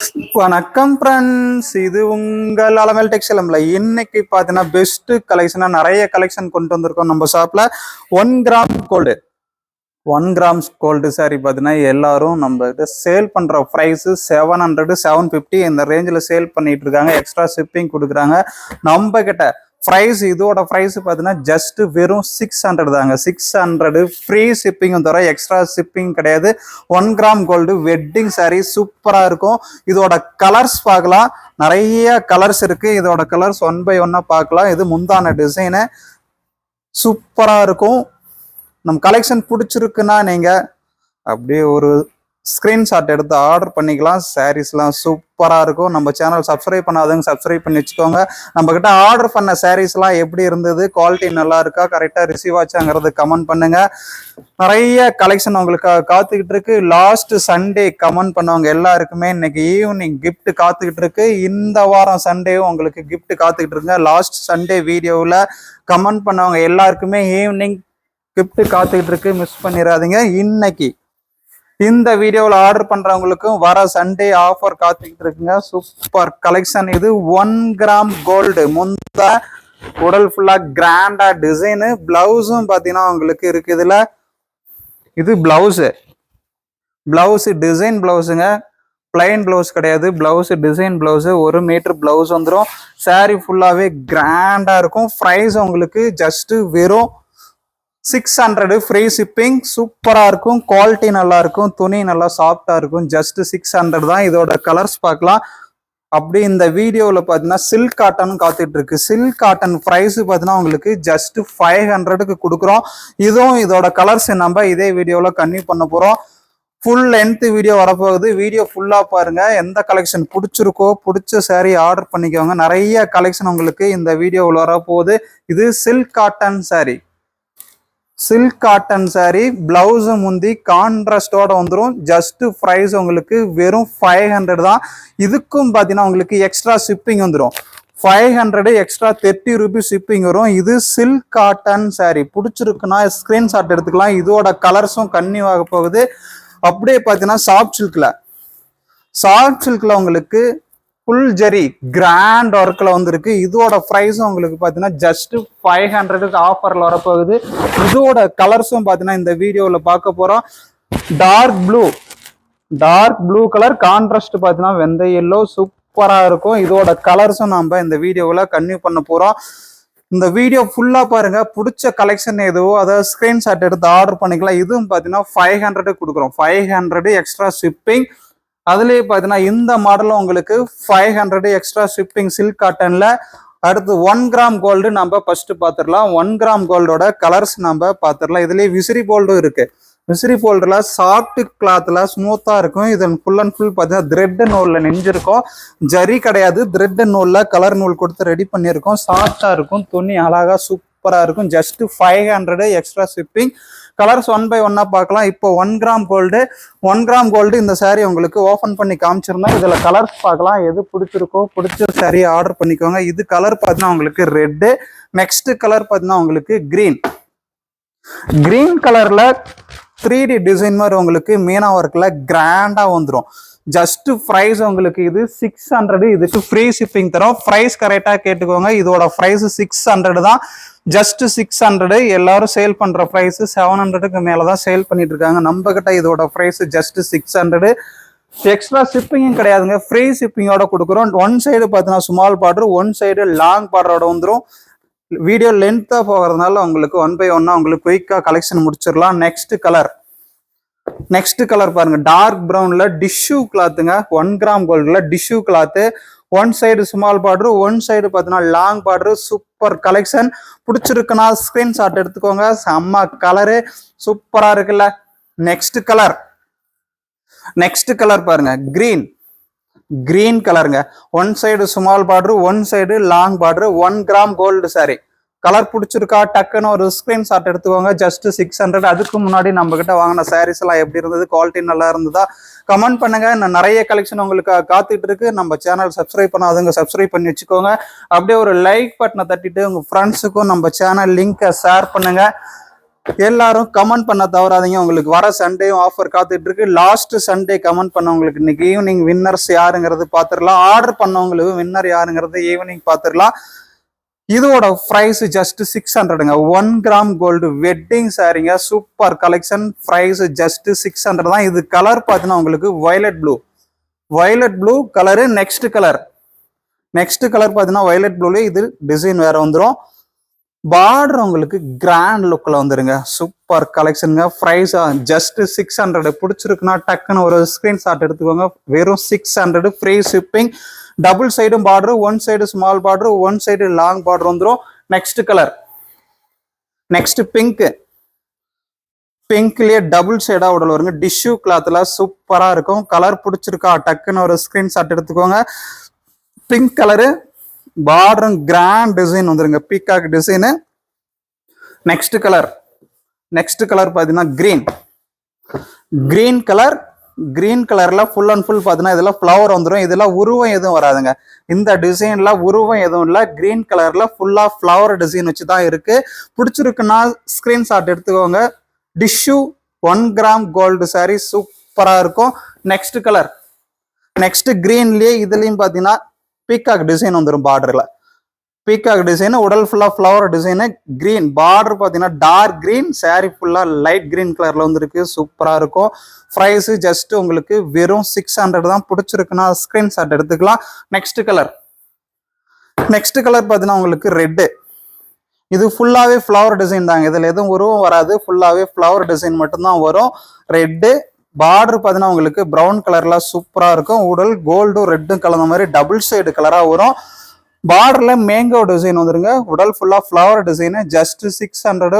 வணக்கம் ஃப்ரெண்ட்ஸ், இது உங்கள் அலமேல் டெக்ஸ்டைல்ல இன்னைக்கு பார்த்தீங்கன்னா பெஸ்ட் கலெக்ஷனாக நிறைய கலெக்ஷன் கொண்டு வந்திருக்கோம் நம்ம ஷாப்ல. 1 gram gold 1 gram gold sari பார்த்தீங்கன்னா எல்லாரும் நம்ம சேல் பண்ற ப்ரைஸ் 700 750 இந்த ரேஞ்சில் சேல் பண்ணிட்டு இருக்காங்க. எக்ஸ்ட்ரா ஷிப்பிங் கொடுக்குறாங்க. நம்ம கிட்ட ப்ரைஸ் இதோட ப்ரைஸ் பார்த்தீங்கன்னா ஜஸ்ட் வெறும் 600 தாங்க. 600 ஃப்ரீ ஷிப்பிங்கும் தர, எக்ஸ்ட்ரா ஷிப்பிங் கிடையாது. 1 கிராம் கோல்டு வெட்டிங் சாரி சூப்பராக இருக்கும். இதோட கலர்ஸ் பார்க்கலாம், நிறைய கலர்ஸ் இருக்கு. இதோட கலர்ஸ் 1 by 1 பார்க்கலாம். இது முந்தான டிசைனு சூப்பராக இருக்கும். நம்ம கலெக்ஷன் பிடிச்சிருக்குன்னா நீங்கள் அப்படியே ஒரு ஸ்க்ரீன்ஷாட் எடுத்து ஆர்டர் பண்ணிக்கலாம். சாரீஸ்லாம் சூப்பராக இருக்கும். நம்ம சேனல் சப்ஸ்கிரைப் பண்ணாதவங்க சப்ஸ்கிரைப் பண்ணி வச்சுக்கோங்க. நம்மக்கிட்ட ஆர்டர் பண்ண சாரீஸ்லாம் எப்படி இருந்தது, குவாலிட்டி நல்லா இருக்கா, கரெக்டாக ரிசீவ் ஆச்சாங்கிறது கமெண்ட் பண்ணுங்க. நிறைய கலெக்ஷன் உங்களுக்கு காத்துக்கிட்டு இருக்கு. லாஸ்ட் சண்டே கமெண்ட் பண்ணவங்க எல்லாருக்குமே இன்னைக்கு ஈவினிங் கிஃப்ட் காத்துக்கிட்டு இருக்கு. இந்த வாரம் சண்டேவும் உங்களுக்கு கிஃப்ட் காத்துக்கிட்டு இருக்குங்க. லாஸ்ட் சண்டே வீடியோவில் கமெண்ட் பண்ணவங்க எல்லாருக்குமே ஈவினிங் கிஃப்ட் காத்துக்கிட்டு இருக்கு. மிஸ் பண்ணிடாதீங்க. இன்னைக்கு இந்த வீடியோவில் ஆர்டர் பண்றவங்களுக்கும் வர சண்டே ஆஃபர் காத்துக்கிட்டு இருக்குங்க. சூப்பர் கலெக்ஷன் இது. 1 கிராம் கோல்டு முந்த உடல் ஃபுல்லா கிராண்டா டிசைனு. பிளவுஸும் பார்த்தீங்கன்னா உங்களுக்கு இருக்கு. இது பிளவுஸ் டிசைன் பிளவுஸுங்க, பிளைன் பிளவுஸ் கிடையாது. Blouse design blouse 1 metre blouse வந்துடும். சாரி ஃபுல்லாவே கிராண்டா இருக்கும். ப்ரைஸ் உங்களுக்கு ஜஸ்ட் வெறும் 600 ஃப்ரீ ஷிப்பிங். சூப்பரா இருக்கும், குவாலிட்டி நல்லா இருக்கும், துணி நல்லா சாஃப்டா இருக்கும். ஜஸ்ட் 600 தான். இதோட கலர்ஸ் பார்க்கலாம். அப்படி இந்த வீடியோவில் பார்த்தீங்கன்னா சில்க் காட்டன் காத்துட்டு இருக்கு. சில்க் காட்டன் ப்ரைஸ் பார்த்தீங்கன்னா உங்களுக்கு ஜஸ்ட் 500க்கு கொடுக்குறோம். இதுவும் இதோட கலர்ஸ் நம்ம இதே வீடியோவில் கன்டினியூ பண்ண போறோம். ஃபுல் லென்த் வீடியோ வரப்போகுது. வீடியோ ஃபுல்லா பாருங்க. எந்த கலெக்ஷன் பிடிச்சிருக்கோ பிடிச்ச சாரி ஆர்டர் பண்ணிக்கோங்க. நிறைய கலெக்ஷன் உங்களுக்கு இந்த வீடியோவில் வரப்போகுது. இது silk cotton sorry. Silk cotton sorry blouse முந்தி கான்ட்ராஸ்டோட வந்துடும். ஜஸ்ட் ப்ரைஸ் உங்களுக்கு வெறும் 500 தான். இதுக்கும் பார்த்தீங்கன்னா உங்களுக்கு எக்ஸ்ட்ரா ஷிப்பிங் வந்துடும். 500 எக்ஸ்ட்ரா 30 ரூபீஸ் ஷிப்பிங் வரும். இது சில்க் காட்டன் சாரி பிடிச்சிருக்குன்னா ஸ்கிரீன்ஷாட் எடுத்துக்கலாம். இதோட கலர்ஸும் கன்னியூ ஆக போகுது. அப்படியே பார்த்தீங்கன்னா சாஃப்ட் சில்க்ல உங்களுக்கு ஃபுல் ஜெரி கிராண்ட் ஒர்க்கில் வந்துருக்கு. இதோட ப்ரைஸும் உங்களுக்கு பார்த்தீங்கன்னா ஜஸ்ட் 500க்கு ஆஃபரில் வரப்போகுது. இதோட கலர்ஸும் பார்த்தீங்கன்னா இந்த வீடியோவில் பார்க்க போகிறோம். டார்க் ப்ளூ கலர் கான்ட்ராஸ்ட் பார்த்தீங்கன்னா வெந்த எல்லோ சூப்பராக இருக்கும். இதோட கலர்ஸும் நம்ம இந்த வீடியோவில் கன்டினியூ பண்ண போகிறோம். இந்த வீடியோ ஃபுல்லாக பாருங்க. பிடிச்ச கலெக்ஷன் எதுவோ அதை ஸ்க்ரீன்ஷாட் எடுத்து ஆர்டர் பண்ணிக்கலாம். இதுவும் பார்த்தீங்கன்னா 500 கொடுக்குறோம். 500 எக்ஸ்ட்ரா ஷிப்பிங். அதுலேயே பார்த்தீங்கன்னா இந்த மாடலும் உங்களுக்கு 500 எக்ஸ்ட்ரா ஷிப்பிங் சில்க் காட்டன்ல. அடுத்து 1 கிராம் கோல்டு நம்ம ஃபர்ஸ்ட் பார்த்துடலாம். 1 கிராம் கோல்டோட கலர்ஸ் நம்ம பார்த்துடலாம். இதுலேயே விசிறி போல்டும் இருக்கு. விசிறி போல்டுல சாஃப்ட் கிளாத்ல ஸ்மூத்தா இருக்கும். இது ஃபுல் அண்ட் ஃபுல் பார்த்தீங்கன்னா த்ரெட் நூல்ல நெஞ்சிருக்கும். ஜரி கிடையாது, த்ரெட் நூல்ல கலர் நூல் கொடுத்து ரெடி பண்ணியிருக்கோம். சாஃப்டா இருக்கும், துணி அழகா சூப்பரா இருக்கும். Just 500 extra shipping. Colours 1 by 1 பார்க்கலாம். இப்போ 1 கிராம் கோல்டு இந்த சாரி உங்களுக்கு ஓபன் பண்ணி காமிச்சிருந்தேன். இதுல கலர்ஸ் பார்க்கலாம். எது பிடிச்சிருக்கோ பிடிச்ச சாரி ஆர்டர் பண்ணிக்கோங்க. இது கலர் பார்த்தீங்கன்னா உங்களுக்கு ரெட்டு. நெக்ஸ்ட் கலர் பார்த்தீங்கன்னா உங்களுக்கு கிரீன் கலர்ல 3D டிசைன் மாதிரி உங்களுக்கு மீனா ஒர்க்ல கிராண்டா வந்துடும். ஜஸ்ட் ப்ரைஸ் உங்களுக்கு இது 600. இதுக்கு ஃப்ரீ ஷிப்பிங் தரோம். ப்ரைஸ் கரெக்டா கேட்டுக்கோங்க. இதோட ப்ரைஸ் 600 தான். ஜஸ்ட் 600. எல்லாரும் சேல் பண்ற ப்ரைஸ் 700க்கு மேலதான் சேல் பண்ணிட்டு இருக்காங்க. நம்ம கிட்ட இதோட ப்ரைஸ் ஜஸ்ட் 600. எக்ஸ்ட்ரா ஷிப்பிங்கும் கிடையாதுங்க, ஃப்ரீ ஷிப்பிங்கோட கொடுக்குறோம். ஒன் சைடு பார்த்தீங்கன்னா small border, one side long பார்டரோட வந்துடும். வீடியோ லென்த்தா போகிறதுனால உங்களுக்கு 1 by 1 உங்களுக்கு குயிக்கா கலெக்ஷன் முடிச்சிடலாம். நெக்ஸ்ட் கலர் பாருங்க. டார்க் ப்ரௌன்ல டிஷ்யூ கிளாத்துங்க. 1 கிராம் கோல்டுல tissue cloth. One side small border, one side பார்த்தீங்கன்னா லாங் பார்டர். Super collection. பிடிச்சிருக்குன்னா ஸ்கிரீன்ஷாட் எடுத்துக்கோங்க. செம்ம கலரு சூப்பரா இருக்குல்ல. நெக்ஸ்ட் கலர் பாருங்க. கிரீன் கலருங்க. One side small border, one side long border. 1 gram gold sari. Colour பிடிச்சிருக்கா டக்குன்னு ஒரு ஸ்கிரீன்ஷாட் எடுத்துக்கோங்க. ஜஸ்ட் 600. அதுக்கு முன்னாடி நம்ம கிட்ட வாங்கின சாரீஸ் எல்லாம் எப்படி இருந்தது, குவாலிட்டி நல்லா இருந்ததா கமெண்ட் பண்ணுங்க. நான் நிறைய கலெக்ஷன் உங்களுக்கு காத்துட்டு இருக்கு. நம்ம சேனல் சப்ஸ்கிரைப் பண்ணாதவங்க சப்ஸ்கிரைப் பண்ணி வச்சுக்கோங்க. அப்படியே ஒரு லைக் பட்டனை தட்டிட்டு உங்க ஃப்ரெண்ட்ஸுக்கும் நம்ம சேனல் லிங்கை ஷேர் பண்ணுங்க. எல்லாரும் கமெண்ட் பண்ண தவறாதீங்க. உங்களுக்கு வர சண்டேயும் ஆஃபர் காத்துட்டு இருக்கு. லாஸ்ட் சண்டே கமெண்ட் பண்ணவங்களுக்கு இன்னைக்கு ஈவினிங் வின்னர்ஸ் யாருங்கிறது பாத்துடலாம். ஆர்டர் பண்ணவங்களுக்கு வின்னர் யாருங்கிறது ஈவினிங் பாத்துடலாம். இதோட பிரைஸ் ஜஸ்ட் 600ங்க. 1 கிராம் கோல்டு வெட்டிங் சாரிங்க. Super collection. பிரைஸ் ஜஸ்ட் 600 தான். இது கலர் பார்த்தீங்கன்னா உங்களுக்கு violet blue colour. Next colour பார்த்தீங்கன்னா வயலட் ப்ளூல இது டிசைன் வேற வந்துடும். பார்டர் உங்களுக்கு கிராண்ட் லுக்ல வந்துருங்க. சூப்பர் கலெக்ஷனுங்க. Price just 600. பிடிச்சிருக்குன்னா டக்குன்னு ஒரு ஸ்கிரீன்ஷாட் எடுத்துக்கோங்க. வெறும் 600. Free shipping. டபுள் சைடும் border, one side small border, one side long border வந்துடும். நெக்ஸ்ட் கலர், நெக்ஸ்ட் பிங்க்லயே டபுள் சைடா உடல் வருங்க. டிஷ்யூ கிளாத்ல சூப்பரா இருக்கும். கலர் பிடிச்சிருக்கா டக்குன்னு ஒரு ஸ்கிரீன்ஷாட் எடுத்துக்கோங்க. Pink colour, border grand design வந்துருங்க. Peacock design. நெக்ஸ்ட் கலர் பாத்தீங்கன்னா கிரீன் கலர்ல ஃபுல் அண்ட் ஃபுல் பாத்தீங்கன்னா இதெல்லாம் ஃபிளவர் வந்துடும். இதெல்லாம் உருவம் எதுவும் வராதுங்க. இந்த டிசைன்ல உருவம் எதுவும் இல்லை. கிரீன் கலர்ல ஃபுல்லா ஃபிளவர் டிசைன் வச்சுதான் இருக்கு. பிடிச்சிருக்குன்னா ஸ்கிரீன்ஷாட் எடுத்துக்கோங்க. டிஷ்யூ 1 கிராம் கோல்டு சாரி சூப்பரா இருக்கும். நெக்ஸ்ட் கலர், நெக்ஸ்ட் கிரீன்லயே இதுலயும் பாத்தீங்கன்னா பீகாக் டிசைன் வந்துடும். பார்டர்ல பீகாக் டிசைன், உடல் ஃபுல்லா ஃபிளவர் டிசைனு. கிரீன் பார்டர் பாத்தீங்கன்னா டார்க் கிரீன், சாரி ஃபுல்லா லைட் கிரீன் கலர்ல வந்துருக்கு. சூப்பரா இருக்கும். பிரைஸ் ஜஸ்ட் உங்களுக்கு வெறும் 600 தான். பிடிச்சிருக்குன்னா ஸ்கிரீன்ஷாட் எடுத்துக்கலாம். நெக்ஸ்ட் கலர் பாத்தீங்கன்னா உங்களுக்கு ரெட்டு. இது ஃபுல்லாவே ஃபிளவர் டிசைன் தாங்க. இதுல எதுவும் உருவம் வராது. ஃபுல்லாவே ஃபிளவர் டிசைன் மட்டும்தான் வரும். ரெட்டு பார்டர் பாத்தீங்கன்னா உங்களுக்கு பிரவுன் கலர்ல சூப்பரா இருக்கும். உடல் கோல்டும் ரெட்டும் கலந்த மாதிரி டபுள் சைடு கலரா வரும். பார்டர்ல மேங்கோ டிசைன் வந்துருங்க. உடல் ஃபுல்லா ஃபிளவர் டிசைன். ஜஸ்ட் 600.